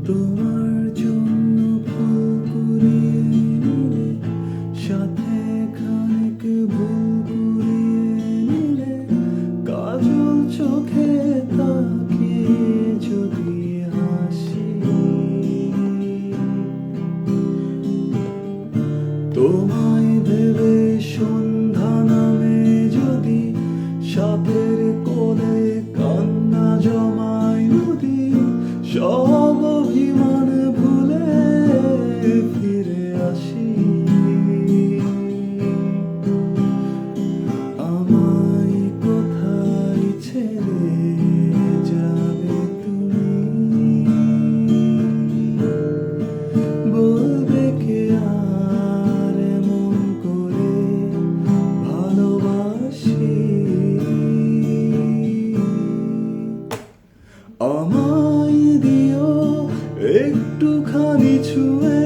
তোমার জন্য ফুল কুড়িয়ে নিলে, সাথে খানিক ভুল কুড়িয়ে নিলে, কাজল চোখে তাকিয়ে যদি হাসি, তোমায় ভেবে সন্ধ্যা নামে যদি সাথের কোলে কান্না জমায় নদী, সব অভিমান ভুলে ফিরে আসি। আমায় কোথায় ছেড়ে যাবে তুমি, বলবে কে আর এমন করে ভালোবাসি। আমায় দিও একটুখানি ছুঁয়ে